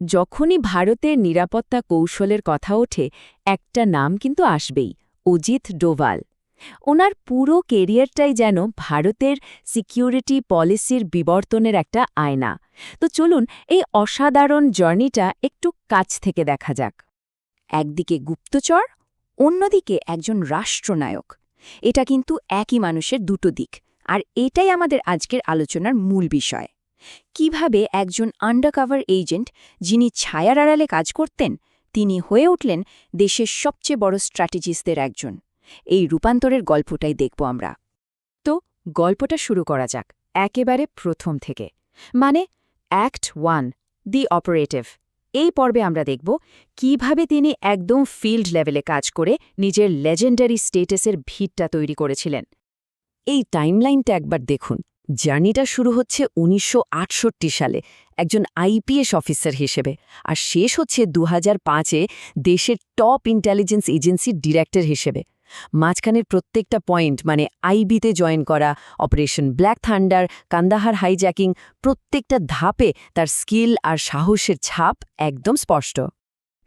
যখনই ভারতের নিরাপত্তা কৌশলের কথা ওঠে একটা নাম কিন্তু আসবেই, অজিত ডোভাল। ওনার পুরো কেরিয়ারটাই যেন ভারতের সিকিউরিটি পলিসির বিবর্তনের একটা আয়না। তো চলুন এই অসাধারণ জার্নিটা একটু কাছ থেকে দেখা যাক। একদিকে গুপ্তচর, অন্যদিকে একজন রাষ্ট্রনায়ক। এটা কিন্তু একই মানুষের দুটো দিক, আর এটাই আমাদের আজকের আলোচনার মূল বিষয়। কিভাবে একজন আন্ডারকভার এজেন্ট, যিনি ছায়ার আড়ালে কাজ করতেন, তিনি হয়ে উঠলেন দেশের সবচেয়ে বড় স্ট্র্যাটেজিস্টদের একজন। এই রূপান্তরের গল্পটাই দেখব আমরা। তো গল্পটা শুরু করা যাক একেবারে প্রথম থেকে, মানে অ্যাক্ট 1, দি অপারেটিভ। এই পর্বে আমরা দেখব কিভাবে তিনি একদম ফিল্ড লেভেলে কাজ করে নিজের লেজেন্ডারি স্টেটাসের ভিতটা তৈরি করেছিলেন। এই টাইমলাইনটা একবার দেখুন। জার্নিটা শুরু হচ্ছে ১৯৬৮ সালে একজন আইপিএস অফিসার হিসেবে, আর শেষ হচ্ছে ২০০৫-এ দেশের টপ ইন্টেলিজেন্স এজেন্সির ডিরেক্টর হিসেবে। মাঝখানের প্রত্যেকটা পয়েন্ট, মানে আইবিতে জয়েন করা, operation black thunder, Kandahar hijacking, প্রত্যেকটা ধাপে তার স্কিল আর সাহসের ছাপ একদম স্পষ্ট।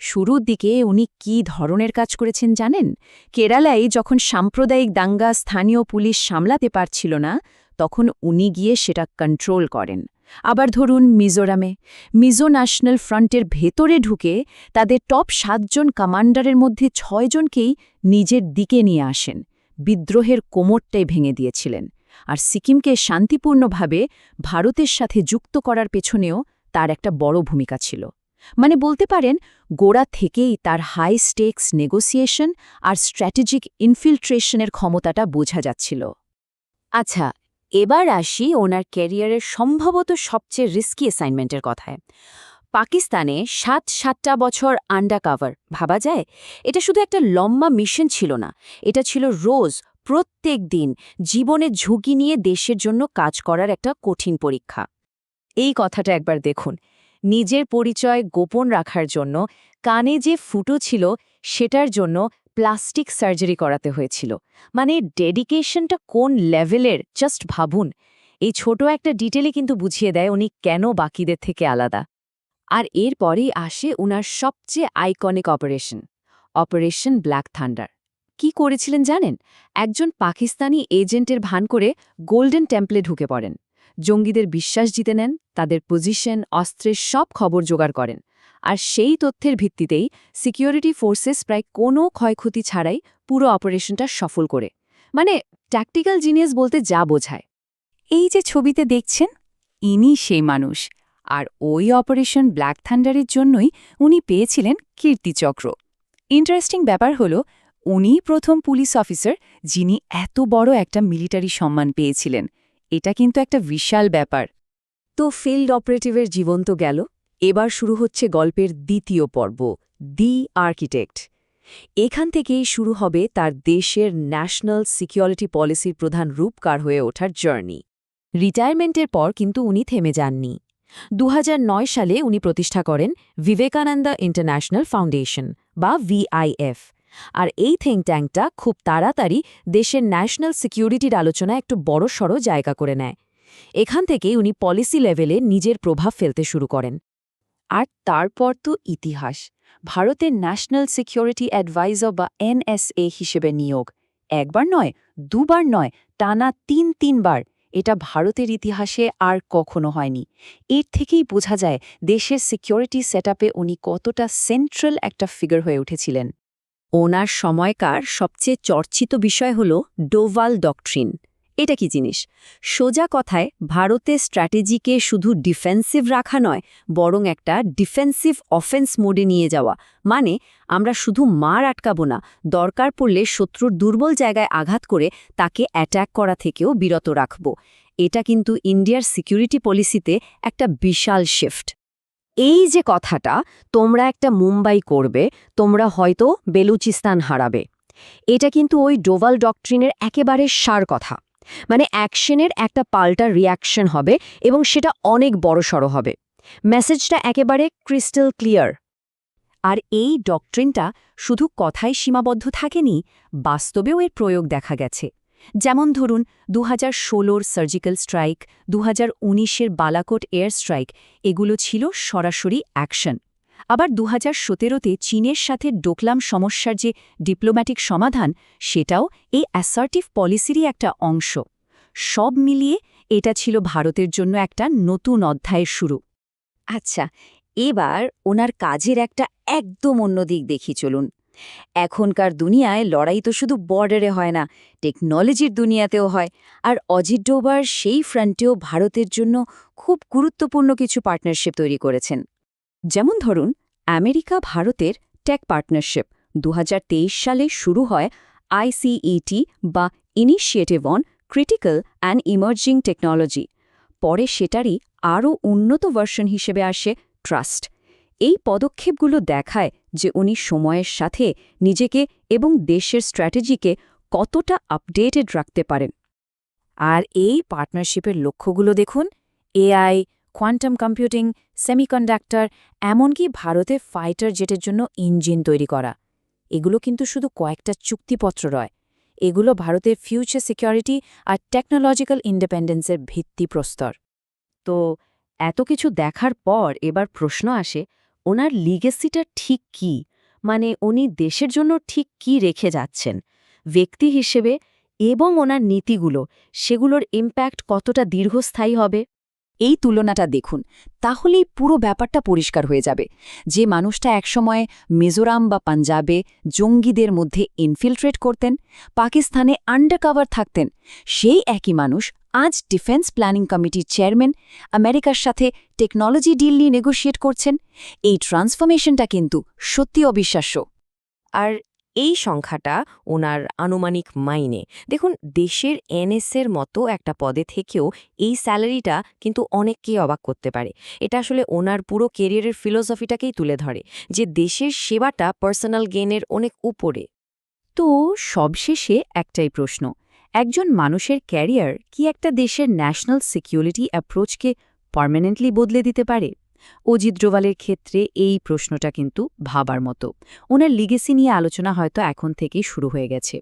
শুরুর দিকে উনি কী ধরনের কাজ করেছেন জানেন? কেরালায় যখন সাম্প্রদায়িক দাঙ্গা স্থানীয় পুলিশ সামলাতে পারছিল না, তখন উনি গিয়ে সেটা কন্ট্রোল করেন। আবার ধরুন মিজোরামে, মিজো ন্যাশনাল ফ্রন্টের ভেতরে ঢুকে তাদের টপ ৭ জন কমান্ডারের মধ্যে ৬ জনকেই নিজের দিকে নিয়ে আসেন, বিদ্রোহের কোমরটাই ভেঙে দিয়েছিলেন। আর সিকিমকে শান্তিপূর্ণভাবে ভারতের সাথে যুক্ত করার পেছনেও তার একটা বড় ভূমিকা ছিল। মানে বলতে পারেন, গোড়া থেকেই তার হাই স্টেকস নেগোসিয়েশন আর স্ট্র্যাটেজিক ইনফিল্ট্রেশনের ক্ষমতাটা বোঝা যাচ্ছিল। আচ্ছা, এবার আসি ওনার ক্যারিয়ারের সম্ভবত সবচেয়ে রিস্কি অ্যাসাইনমেন্টের কথায়। পাকিস্তানে ৭টা বছর আন্ডারকভার, ভাবা যায়? এটা শুধু একটা লম্বা মিশন ছিল না, এটা ছিল রোজ, প্রত্যেক দিন জীবনের ঝুঁকি নিয়ে দেশের জন্য কাজ করার একটা কঠিন পরীক্ষা। এই কথাটা একবার দেখুন। নিজের পরিচয় গোপন রাখার জন্য কানে যে ফুটো ছিল সেটার জন্য প্লাস্টিক সার্জারি করাতে হয়েছিল। মানে ডেডিকেশনটা কোন লেভেলের জাস্ট ভাবুন। এই ছোট একটা ডিটেলে কিন্তু বুঝিয়ে দেয় উনি কেন বাকিদের থেকে আলাদা। আর এরপরেই আসে উনার সবচেয়ে আইকনিক অপারেশন ব্ল্যাক থান্ডার। কি করেছিলেন জানেন? একজন পাকিস্তানি এজেন্টের ভান করে গোল্ডেন টেম্পলে ঢুকে পড়েন, জঙ্গিদের বিশ্বাস জিতে নেন, তাদের পজিশন, অস্ত্রের সব খবর জোগাড় করেন। আর সেই তথ্যের ভিত্তিতেই সিকিউরিটি ফোর্সেস প্রায় কোনো ক্ষয়ক্ষতি ছাড়াই পুরো অপারেশনটা সফল করে। মানে ট্যাকটিক্যাল জিনিয়াস বলতে যা বোঝায়। এই যে ছবিতে দেখছেন, ইনি সেই মানুষ। আর ওই অপারেশন ব্ল্যাক থান্ডারের জন্যই উনি পেয়েছিলেন কীর্তিচক্র। ইন্টারেস্টিং ব্যাপার হল, উনি প্রথম পুলিশ অফিসার যিনি এত বড় একটা মিলিটারি সম্মান পেয়েছিলেন। এটা কিন্তু একটা বিশাল ব্যাপার। তো ফিল্ড অপারেটিভের জীবন তো গেল, এবার শুরু হচ্ছে গল্পের দ্বিতীয় পর্ব, দি আর্কিটেক্ট। এখান থেকেই শুরু হবে তার দেশের ন্যাশনাল সিকিউরিটি পলিসির প্রধান রূপকার হয়ে ওঠার জার্নি। রিটায়ারমেন্টের পর কিন্তু উনি থেমে যাননি। ২০০৯ সালে উনি প্রতিষ্ঠা করেন বিবেকানন্দা ইন্টারন্যাশনাল ফাউন্ডেশন, বা VIF। আর এই থিঙ্ক ট্যাঙ্কটা খুব তাড়াতাড়ি দেশের ন্যাশনাল সিকিউরিটির আলোচনায় একটু বড়সড় জায়গা করে নেয়। এখান থেকেই উনি পলিসি লেভেলে নিজের প্রভাব ফেলতে শুরু করেন। আর তারপর তো ইতিহাস। ভারতের ন্যাশনাল সিকিউরিটি অ্যাডভাইজার বা NSA হিসেবে নিয়োগ। একবার নয়, দুবার নয়, টানা ৩বার। এটা ভারতের ইতিহাসে আর কখনো হয়নি। এর থেকেই বোঝা যায় দেশের সিকিউরিটি সেটআপে উনি কতটা সেন্ট্রাল একটা ফিগার হয়ে উঠেছিলেন। ওনার সময়কার সবচেয়ে চর্চিত বিষয় হল ডোভাল ডকট্রিন। এটা কি জিনিস? সোজা কথায় ভারতের স্ট্র্যাটেজিকে শুধু ডিফেন্সিভ রাখা নয়, বরং একটা ডিফেন্সিভ অফেন্স মোডে নিয়ে যাওয়া। মানে আমরা শুধু মার আটকাবো না, দরকার পড়লে শত্রুর দুর্বল জায়গায় আঘাত করে তাকে অ্যাট্যাক করা থেকেও বিরত রাখব। এটা কিন্তু ইন্ডিয়ার সিকিউরিটি পলিসিতে একটা বিশাল শিফট। এই যে কথাটা, তোমরা একটা মুম্বাই করবে, তোমরা হয়তো বেলুচিস্তান হারাবে, এটা কিন্তু ওই ডোভাল ডকট্রিনের একেবারে সার কথা। মানে অ্যাকশনের একটা পাল্টা রিয়াকশন হবে, এবং সেটা অনেক বড়সড় হবে। মেসেজটা একেবারে ক্রিস্টাল ক্লিয়ার। আর এই ডকট্রিনটা শুধু কথায় সীমাবদ্ধ থাকেনি, বাস্তবেও এর প্রয়োগ দেখা গেছে। যেমন ধরুন 2016-র সার্জিক্যাল স্ট্রাইক, 2019-এর বালাকোট এয়ার স্ট্রাইক, এগুলো ছিল সরাসরি অ্যাকশন। আবার 2017-তে চীনের সাথে ডোকলাম সমস্যার যে ডিপ্লোম্যাটিক সমাধান, সেটাও এই অ্যাসার্টিভ পলিসিরই একটা অংশ। সব মিলিয়ে এটা ছিল ভারতের জন্য একটা নতুন অধ্যায়ের শুরু। আচ্ছা, এবার ওনার কাজের একটা একদম অন্য দিক দেখি চলুন। এখনকার দুনিয়ায় লড়াই তো শুধু বর্ডারে হয় না, টেকনোলজির দুনিয়াতেও হয়। আর অজিত ডোভাল সেই ফ্রন্টেও ভারতের জন্য খুব গুরুত্বপূর্ণ কিছু পার্টনারশিপ তৈরি করেছেন। যেমন ধরুন, আমেরিকা ভারতের টেক পার্টনারশিপ 2023 সালে শুরু হয় ICET বা initiative on critical and emerging technology. পরে সেটারই আরও উন্নত ভার্সন হিসেবে আসে ট্রাস্ট। এই পদক্ষেপগুলো দেখায় যে উনি সময়ের সাথে নিজেকে এবং দেশের স্ট্র্যাটেজিকে কতটা আপডেটেড রাখতে পারেন। আর এই পার্টনারশিপের লক্ষ্যগুলো দেখুন, এআই, কোয়ান্টাম কম্পিউটিং, সেমিকন্ডাক্টর, এমনকি ভারতে ফাইটার জেটের জন্য ইঞ্জিন তৈরি করা। এগুলো কিন্তু শুধু কয়েকটা চুক্তিপত্র নয়, এগুলো ভারতের ফিউচার সিকিউরিটি আর টেকনোলজিক্যাল ইন্ডিপেন্ডেন্সের ভিত্তিপ্রস্তর। তো এত কিছু দেখার পর এবার প্রশ্ন আসে, ওনার লিগেসিটা ঠিক কী? মানে উনি দেশের জন্য ঠিক কী রেখে যাচ্ছেন ব্যক্তি হিসেবে, এবং ওনার নীতিগুলো, সেগুলোর ইম্প্যাক্ট কতটা দীর্ঘস্থায়ী হবে? এই তুলনাটা দেখুন, তাহলেই পুরো ব্যাপারটা পরিষ্কার হয়ে যাবে। যে মানুষটা একসময় মিজোরাম বা পাঞ্জাবে জঙ্গিদের মধ্যে ইনফিলট্রেট করতেন, পাকিস্তানে আন্ডারকভার থাকতেন, সেই একই মানুষ আজ ডিফেন্স প্ল্যানিং কমিটির চেয়ারম্যান, আমেরিকার সাথে টেকনোলজি ডিল নিয়ে নেগোশিয়েট করছেন। এই ট্রান্সফরমেশনটা কিন্তু সত্যি অবিশ্বাস্য। আর এই সংখ্যাটা ওনার আনুমানিক মাইনে দেখুন, দেশের এনএসের মতো একটা পদে থেকেও এই স্যালারিটা কিন্তু অনেককেই অবাক করতে পারে। এটা আসলে ওনার পুরো কেরিয়ারের ফিলোসফিটাকেই তুলে ধরে, যে দেশের সেবাটা পার্সোনাল গেইনের অনেক উপরে। তো সবশেষে একটাই প্রশ্ন, একজন মানুষের ক্যারিয়ার কি একটা দেশের ন্যাশনাল সিকিউরিটি অ্যাপ্রোচকে পার্মানেন্টলি বদলে দিতে পারে? অজিত ডোভালের ক্ষেত্রে এই প্রশ্নটা কিন্তু ভাবার মতো। ওনার লিগেসি নিয়ে আলোচনা হয়তো এখন থেকেই শুরু হয়ে গেছে।